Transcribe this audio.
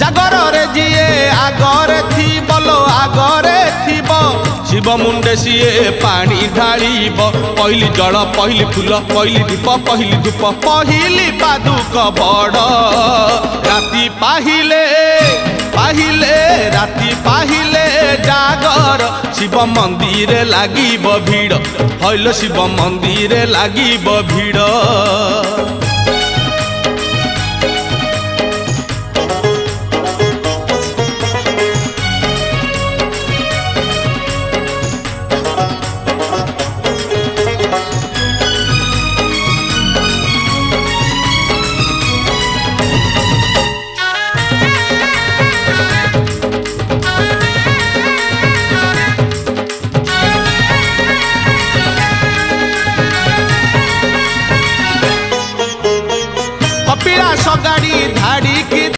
जागर रे जीए आगरे थी बोलो आगरे थी शिव मुंडे सीए पानी ढालिब पहली जल पहली फूल पहली दीप पहली धूप पहली पादुक बड़ राति पाहिले पाहिले राति पाहिले जागर शिव मंदिर लागिब भीड़ हईल शिव मंदिर लागिब भीड़।